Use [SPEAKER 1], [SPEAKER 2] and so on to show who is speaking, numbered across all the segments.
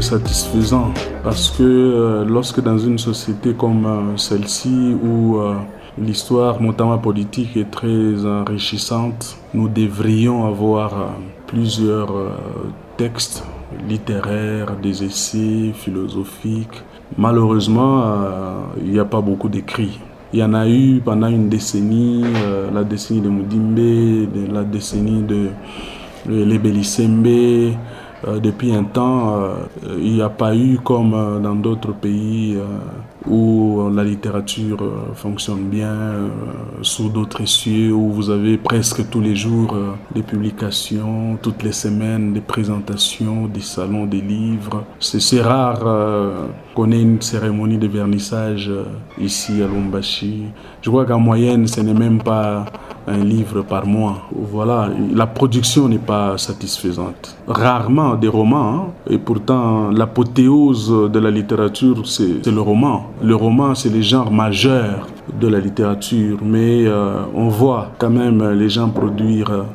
[SPEAKER 1] Satisfaisant parce que lorsque dans une société comme celle-ci où l'histoire notamment politique est très enrichissante, nous devrions avoir plusieurs textes littéraires, des essais philosophiques. Malheureusement, il n'y a pas beaucoup d'écrits. Il y en a eu pendant une décennie, la décennie de Mudimbe, la décennie de Lebelisembe. Depuis un temps, il n'y a pas eu comme dans d'autres pays où la littérature fonctionne bien, sous d'autres cieux, où vous avez presque tous les jours des publications, toutes les semaines des présentations, des salons, des livres. C'est rare qu'on ait une cérémonie de vernissage ici à Lubumbashi. Je crois qu'en moyenne, ce n'est même pas un livre par mois. Voilà, la production n'est pas satisfaisante. Rarement des romans, hein, et pourtant l'apothéose de la littérature, c'est le roman. Le roman, c'est le genre majeur de la littérature, mais on voit quand même les gens produire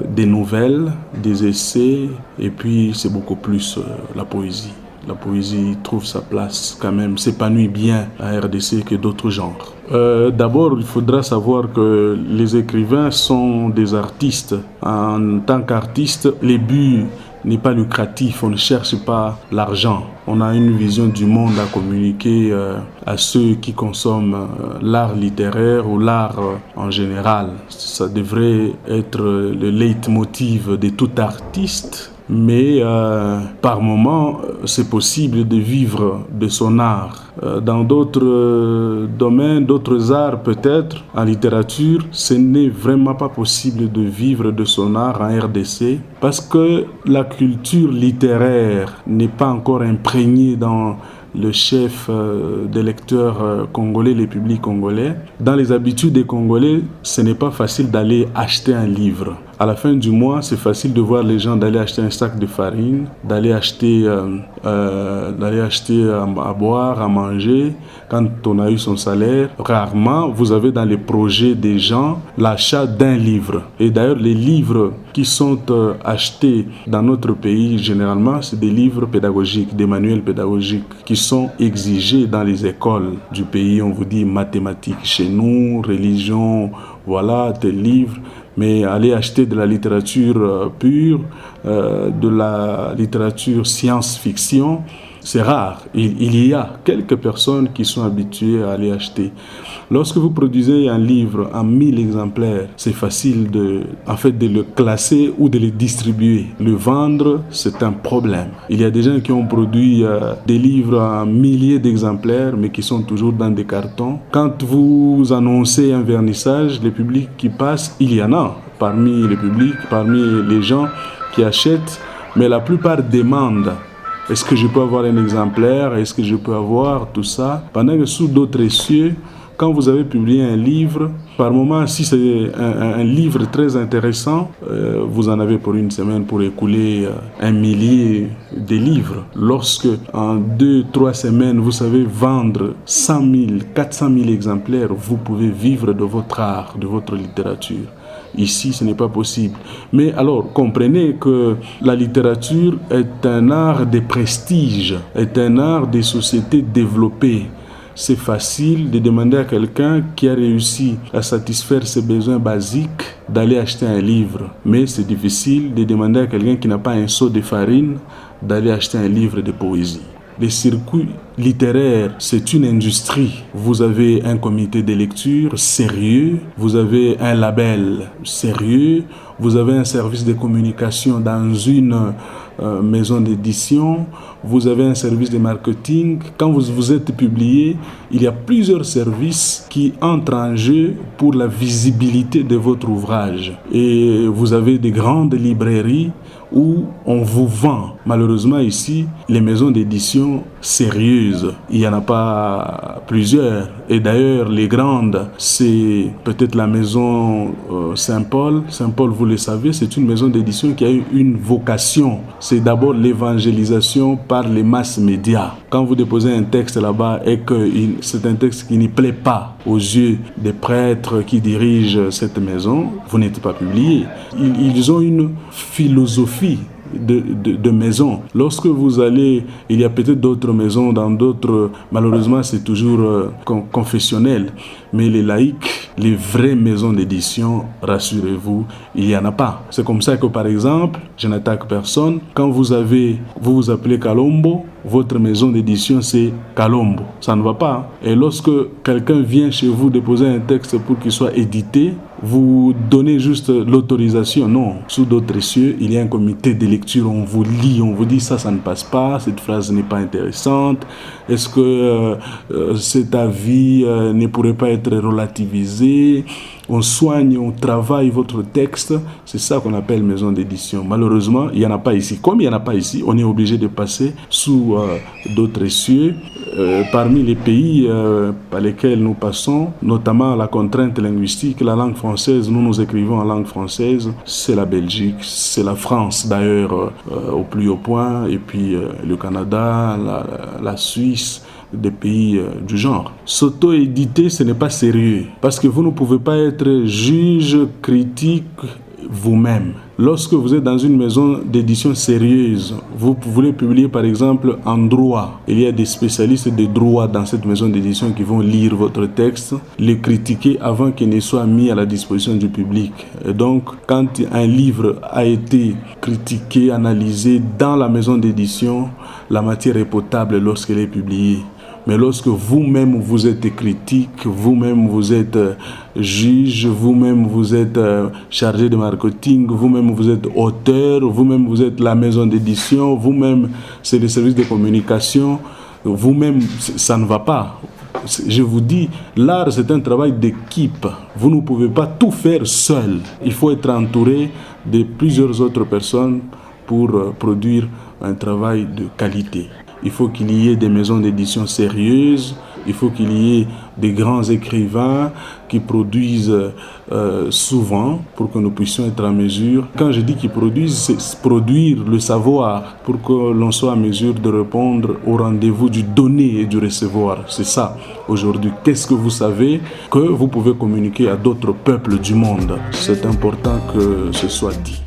[SPEAKER 1] des nouvelles, des essais, et puis c'est beaucoup plus la poésie. La poésie trouve sa place quand même, s'épanouit bien à RDC que d'autres genres. D'abord, il faudra savoir que les écrivains sont des artistes. En tant qu'artiste, les buts n'est pas lucratif, on ne cherche pas l'argent. On a une vision du monde à communiquer à ceux qui consomment l'art littéraire ou l'art en général. Ça devrait être le leitmotiv de tout artiste. Mais par moment, c'est possible de vivre de son art. Dans d'autres domaines, d'autres arts peut-être, en littérature, ce n'est vraiment pas possible de vivre de son art en RDC parce que la culture littéraire n'est pas encore imprégnée dans le chef des lecteurs congolais, les publics congolais. Dans les habitudes des Congolais, ce n'est pas facile d'aller acheter un livre. À la fin du mois, c'est facile de voir les gens d'aller acheter un sac de farine, d'aller acheter à boire, à manger. Quand on a eu son salaire, rarement vous avez dans les projets des gens l'achat d'un livre. Et d'ailleurs, les livres qui sont achetés dans notre pays, généralement, c'est des livres pédagogiques, des manuels pédagogiques qui sont exigés dans les écoles du pays. On vous dit mathématiques chez nous, religion, voilà, tes livres. Mais aller acheter de la littérature pure, de la littérature science-fiction, c'est rare. Il y a quelques personnes qui sont habituées à aller acheter. Lorsque vous produisez un livre en 1000 exemplaires, c'est facile de le classer ou de le distribuer. Le vendre, c'est un problème. Il y a des gens qui ont produit des livres en milliers d'exemplaires, mais qui sont toujours dans des cartons. Quand vous annoncez un vernissage, les publics qui passent, il y en a parmi les publics, parmi les gens qui achètent, mais la plupart demandent. Est-ce que je peux avoir un exemplaire? Est-ce que je peux avoir tout ça? Pendant que sous d'autres cieux, quand vous avez publié un livre, par moment, si c'est un livre très intéressant, vous en avez pour une semaine pour écouler 1 millier de livres. Lorsque en 2-3 semaines, vous savez vendre 100 000, 400 000 exemplaires, vous pouvez vivre de votre art, de votre littérature. Ici, ce n'est pas possible. Mais alors, comprenez que la littérature est un art de prestige, est un art des sociétés développées. C'est facile de demander à quelqu'un qui a réussi à satisfaire ses besoins basiques d'aller acheter un livre. Mais c'est difficile de demander à quelqu'un qui n'a pas un seau de farine d'aller acheter un livre de poésie. Les circuits littéraires, c'est une industrie. Vous avez un comité de lecture sérieux, vous avez un label sérieux, vous avez un service de communication dans une maison d'édition, vous avez un service de marketing. Quand vous êtes publié, il y a plusieurs services qui entrent en jeu pour la visibilité de votre ouvrage. Et vous avez des grandes librairies où on vous vend. Malheureusement ici, les maisons d'édition sérieuses, il n'y en a pas plusieurs. Et d'ailleurs, les grandes, c'est peut-être la maison Saint-Paul. Saint-Paul, vous le savez, c'est une maison d'édition qui a eu une vocation. C'est d'abord l'évangélisation par les masses médias. Quand vous déposez un texte là-bas et que c'est un texte qui n'y plaît pas aux yeux des prêtres qui dirigent cette maison, vous n'êtes pas publié. Ils ont une philosophie de maisons. Lorsque vous allez, il y a peut-être d'autres maisons, dans d'autres, malheureusement c'est toujours confessionnel, mais les laïcs, les vraies maisons d'édition, rassurez-vous, il n'y en a pas. C'est comme ça que par exemple, je n'attaque personne, quand vous vous appelez Kalombo, votre maison d'édition c'est Kalombo, ça ne va pas. Et lorsque quelqu'un vient chez vous déposer un texte pour qu'il soit édité, vous donnez juste l'autorisation. Non, sous d'autres cieux, il y a un comité de lecture, on vous lit, on vous dit ça ne passe pas, cette phrase n'est pas intéressante, est-ce que cet avis ne pourrait pas être relativisé? On soigne, on travaille votre texte, c'est ça qu'on appelle maison d'édition. Malheureusement, il n'y en a pas ici. Comme il n'y en a pas ici, on est obligé de passer sous d'autres cieux. Parmi les pays par lesquels nous passons, notamment la contrainte linguistique, la langue française, nous écrivons en langue française, c'est la Belgique, c'est la France d'ailleurs au plus haut point, et puis le Canada, la Suisse, des pays du genre. S'auto-éditer, ce n'est pas sérieux, parce que vous ne pouvez pas être juge, critique vous-même. Lorsque vous êtes dans une maison d'édition sérieuse, vous voulez publier par exemple en droit. Il y a des spécialistes de droit dans cette maison d'édition qui vont lire votre texte, le critiquer avant qu'il ne soit mis à la disposition du public. Et donc, quand un livre a été critiqué, analysé dans la maison d'édition, la matière est potable lorsqu'elle est publiée. Mais lorsque vous-même vous êtes critique, vous-même vous êtes juge, vous-même vous êtes chargé de marketing, vous-même vous êtes auteur, vous-même vous êtes la maison d'édition, vous-même c'est le service de communication, vous-même ça ne va pas. Je vous dis, l'art c'est un travail d'équipe. Vous ne pouvez pas tout faire seul. Il faut être entouré de plusieurs autres personnes pour produire un travail de qualité. Il faut qu'il y ait des maisons d'édition sérieuses, il faut qu'il y ait des grands écrivains qui produisent souvent pour que nous puissions être en mesure. Quand je dis qu'ils produisent, c'est produire le savoir pour que l'on soit en mesure de répondre au rendez-vous du donner et du recevoir. C'est ça aujourd'hui. Qu'est-ce que vous savez que vous pouvez communiquer à d'autres peuples du monde? C'est important que ce soit dit.